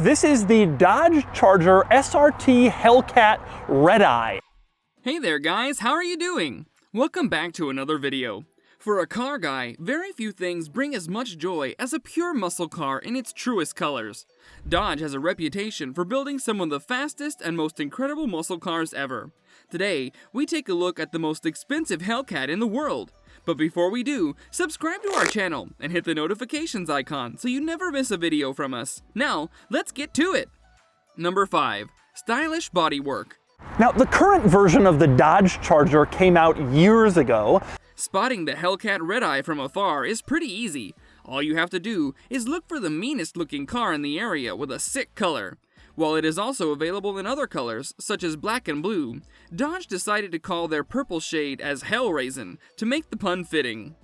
This is the Dodge Charger SRT Hellcat Red Eye. Hey there guys, how are you doing? Welcome back to another video. For a car guy, very few things bring as much joy as a pure muscle car in its truest colors. Dodge has a reputation for building some of the fastest and most incredible muscle cars ever. Today, we take a look at the most expensive Hellcat in the world. But before we do, subscribe to our channel and hit the notifications icon so you never miss a video from us. Now, let's get to it! Number 5. Stylish bodywork. Now, the current version of the Dodge Charger came out years ago. Spotting the Hellcat Red Eye from afar is pretty easy. All you have to do is look for the meanest looking car in the area with a sick color. While it is also available in other colors, such as black and blue, Dodge decided to call their purple shade as Hellraisin to make the pun fitting.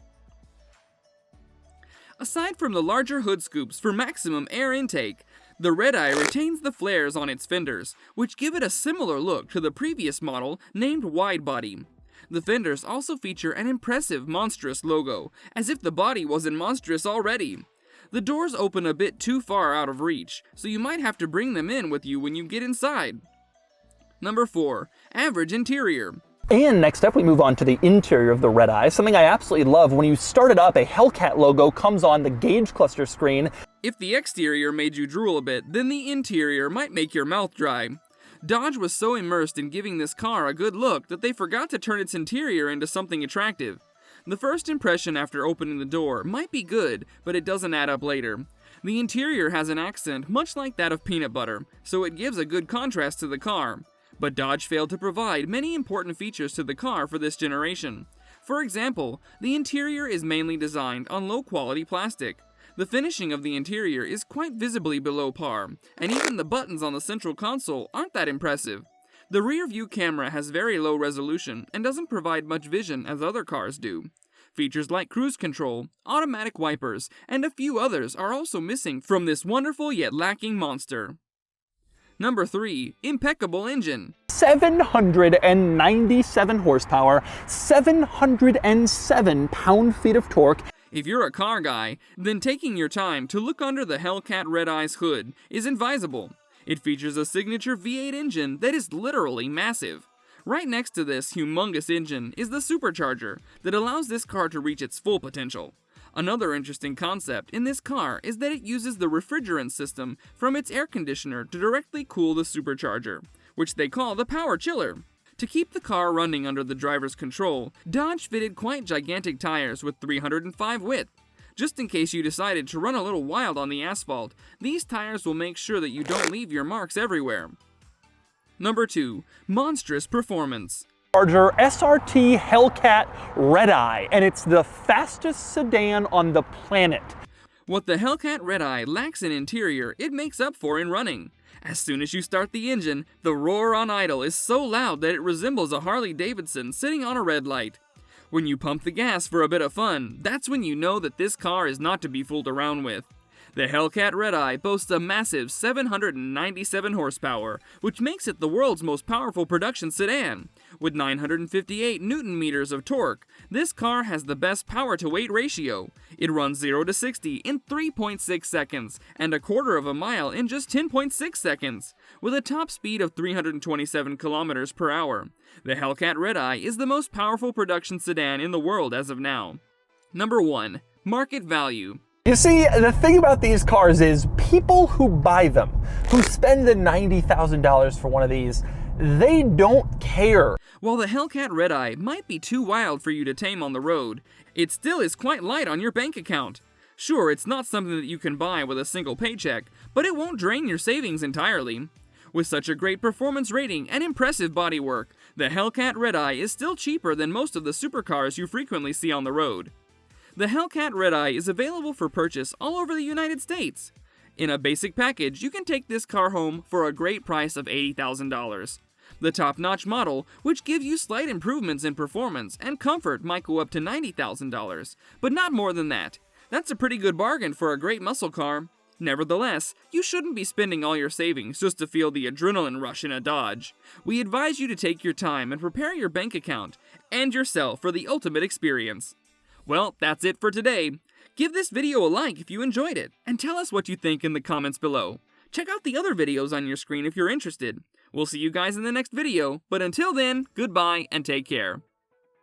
Aside from the larger hood scoops for maximum air intake, the Red Eye retains the flares on its fenders, which give it a similar look to the previous model named Widebody. The fenders also feature an impressive monstrous logo, as if the body wasn't monstrous already. The doors open a bit too far out of reach, so you might have to bring them in with you when you get inside. Number 4. Average interior. And next up, we move on to the interior of the Red Eye. Something I absolutely love: when you start it up, a Hellcat logo comes on the gauge cluster screen. If the exterior made you drool a bit, then the interior might make your mouth dry. Dodge was so immersed in giving this car a good look that they forgot to turn its interior into something attractive. The first impression after opening the door might be good, but it doesn't add up later. The interior has an accent much like that of peanut butter, so it gives a good contrast to the car. But Dodge failed to provide many important features to the car for this generation. For example, the interior is mainly designed on low-quality plastic. The finishing of the interior is quite visibly below par, and even the buttons on the central console aren't that impressive. The rear view camera has very low resolution and doesn't provide much vision as other cars do. Features like cruise control, automatic wipers, and a few others are also missing from this wonderful yet lacking monster. Number 3. Impeccable engine. 797 horsepower, 707 pound-feet of torque. If you're a car guy, then taking your time to look under the Hellcat Red Eye's hood is advisable. It features a signature V8 engine that is literally massive. Right next to this humongous engine is the supercharger that allows this car to reach its full potential. Another interesting concept in this car is that it uses the refrigerant system from its air conditioner to directly cool the supercharger, which they call the power chiller. To keep the car running under the driver's control, Dodge fitted quite gigantic tires with 305 width. Just in case you decided to run a little wild on the asphalt, these tires will make sure that you don't leave your marks everywhere. Number 2. Monstrous performance. Charger SRT Hellcat Red Eye, and it's the fastest sedan on the planet. What the Hellcat Red Eye lacks in interior, it makes up for in running. As soon as you start the engine, the roar on idle is so loud that it resembles a Harley Davidson sitting on a red light. When you pump the gas for a bit of fun, that's when you know that this car is not to be fooled around with. The Hellcat Red Eye boasts a massive 797 horsepower, which makes it the world's most powerful production sedan. With 958 Newton-meters of torque, this car has the best power-to-weight ratio. It runs 0 to 60 in 3.6 seconds, and a quarter of a mile in just 10.6 seconds, with a top speed of 327 kilometers per hour. The Hellcat Red Eye is the most powerful production sedan in the world as of now. Number 1. Market value. You see, the thing about these cars is people who buy them, who spend the $90,000 for one of these, they don't care. While the Hellcat Red Eye might be too wild for you to tame on the road, it still is quite light on your bank account. Sure, it's not something that you can buy with a single paycheck, but it won't drain your savings entirely. With such a great performance rating and impressive bodywork, the Hellcat Red Eye is still cheaper than most of the supercars you frequently see on the road. The Hellcat Red Eye is available for purchase all over the United States. In a basic package, you can take this car home for a great price of $80,000. The top-notch model, which gives you slight improvements in performance and comfort, might go up to $90,000, but not more than that. That's a pretty good bargain for a great muscle car. Nevertheless, you shouldn't be spending all your savings just to feel the adrenaline rush in a Dodge. We advise you to take your time and prepare your bank account and yourself for the ultimate experience. Well, that's it for today. Give this video a like if you enjoyed it, and tell us what you think in the comments below. Check out the other videos on your screen if you're interested. We'll see you guys in the next video, but until then, goodbye and take care.